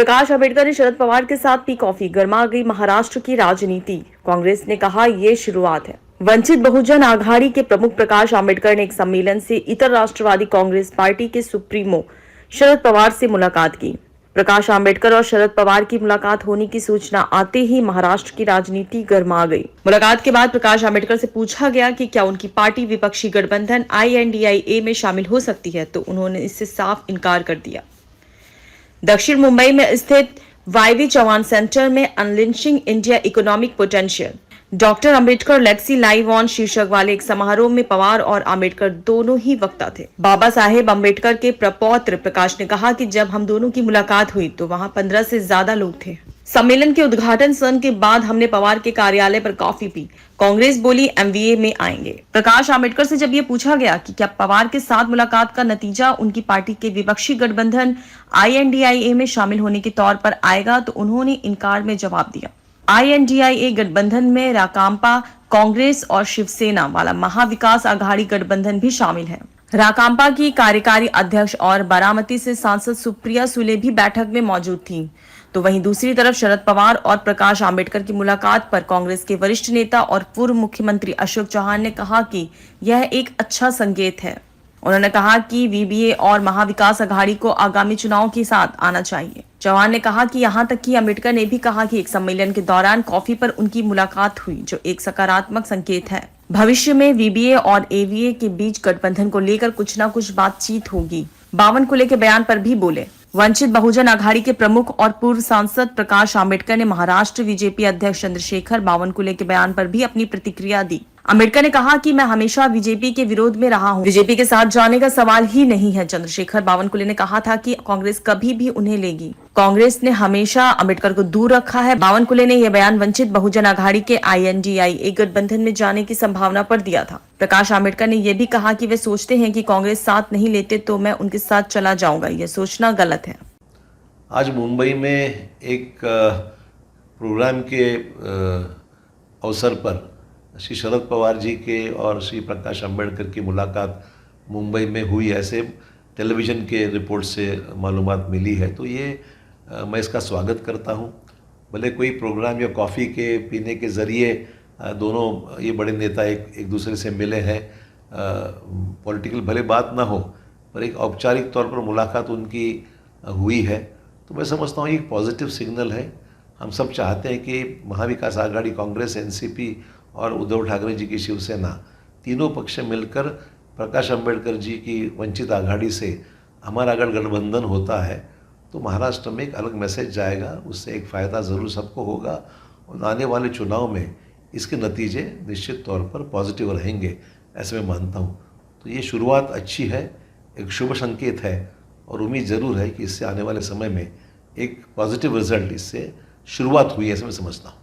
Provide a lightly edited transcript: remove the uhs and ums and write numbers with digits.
प्रकाश आंबेडकर ने शरद पवार के साथ पी कॉफी, गर्मा गई महाराष्ट्र की राजनीति। कांग्रेस ने कहा ये शुरुआत है। वंचित बहुजन आघाड़ी के प्रमुख प्रकाश आंबेडकर ने एक सम्मेलन से इतर राष्ट्रवादी कांग्रेस पार्टी के सुप्रीमो शरद पवार से मुलाकात की। प्रकाश आंबेडकर और शरद पवार की मुलाकात होने की सूचना आते ही महाराष्ट्र की राजनीति गर्मा गई। मुलाकात के बाद प्रकाश आंबेडकर से पूछा गया कि क्या उनकी पार्टी विपक्षी गठबंधन INDIA में शामिल हो सकती है, तो उन्होंने इससे साफ इनकार कर दिया। दक्षिण मुंबई में स्थित YV चौहान सेंटर में unleashing India economic potential doctor Ambedkar legacy live on शीर्षक वाले एक समारोह में पवार और आंबेडकर दोनों ही वक्ता थे। बाबा साहेब अंबेडकर के प्रपौत्र प्रकाश ने कहा कि जब हम दोनों की मुलाकात हुई तो वहां 15 से ज्यादा लोग थे। सम्मेलन के उद्घाटन सन के बाद हमने पवार के कार्यालय पर कॉफी पी। कांग्रेस बोली MVA में आएंगे। प्रकाश आंबेडकर से जब ये पूछा गया कि क्या पवार के साथ मुलाकात का नतीजा उनकी पार्टी के विपक्षी गठबंधन INDIA में शामिल होने के तौर पर आएगा, तो उन्होंने इनकार में जवाब दिया। INDIA गठबंधन में राकांपा, कांग्रेस और शिवसेना वाला महाविकास आघाड़ी गठबंधन भी शामिल है। राकांपा की कार्यकारी अध्यक्ष और बारामती से सांसद सुप्रिया सुले भी बैठक में मौजूद थी। तो वहीं दूसरी तरफ शरद पवार और प्रकाश आंबेडकर की मुलाकात पर कांग्रेस के वरिष्ठ नेता और पूर्व मुख्यमंत्री अशोक चौहान ने कहा कि यह एक अच्छा संकेत है। उन्होंने कहा कि VBA और महाविकास आघाड़ी को आगामी चुनाव के साथ आना चाहिए। चौहान ने कहा कि यहां तक कि अम्बेडकर ने भी कहा कि एक सम्मेलन के दौरान कॉफी पर उनकी मुलाकात हुई, जो एक सकारात्मक संकेत है। भविष्य में VBA और AVA के बीच गठबंधन को लेकर कुछ न कुछ बातचीत होगी। बावनकुले के बयान पर भी बोले। वंचित बहुजन आघाड़ी के प्रमुख और पूर्व सांसद प्रकाश आंबेडकर ने महाराष्ट्र BJP अध्यक्ष चंद्रशेखर बावनकुले के बयान पर भी अपनी प्रतिक्रिया दी। आंबेडकर ने कहा कि मैं हमेशा BJP के विरोध में रहा हूं, BJP के साथ जाने का सवाल ही नहीं है। चंद्रशेखर बावनकुले ने कहा था कि कांग्रेस कभी भी उन्हें लेगी। कांग्रेस ने हमेशा आंबेडकर को दूर रखा है। बावनकुले ने यह बयान वंचित बहुजन आघाड़ी के INDIA गठबंधन में जाने की संभावना पर दिया था। प्रकाश आंबेडकर ने यह भी कहा कि वे सोचते हैं कि कांग्रेस साथ नहीं लेते तो मैं उनके साथ चला जाऊंगा। यह सोचना गलत है। आज मुंबई में एक प्रोग्राम के अवसर पर श्री शरद पवार जी के और श्री प्रकाश आंबेडकर की मुलाकात मुंबई में हुई, ऐसे टेलीविज़न के रिपोर्ट से मालूमात मिली है। तो ये मैं इसका स्वागत करता हूँ। भले कोई प्रोग्राम या कॉफ़ी के पीने के ज़रिए दोनों ये बड़े नेता एक दूसरे से मिले हैं, पॉलिटिकल भले बात ना हो, पर एक औपचारिक तौर पर मुलाकात उनकी हुई है। तो मैं समझता हूँ एक पॉजिटिव सिग्नल है। हम सब चाहते हैं कि महाविकास आघाड़ी, कांग्रेस, NCP और उद्धव ठाकरे जी की शिवसेना, तीनों पक्ष मिलकर प्रकाश आंबेडकर जी की वंचित आघाड़ी से हमारा अगर गठबंधन होता है तो महाराष्ट्र में एक अलग मैसेज जाएगा। उससे एक फ़ायदा ज़रूर सबको होगा और आने वाले चुनाव में इसके नतीजे निश्चित तौर पर पॉजिटिव रहेंगे, ऐसे मैं मानता हूँ। तो ये शुरुआत अच्छी है, एक शुभ संकेत है और उम्मीद ज़रूर है कि इससे आने वाले समय में एक पॉजिटिव रिजल्ट, इससे शुरुआत हुई, ऐसे मैं समझता हूँ।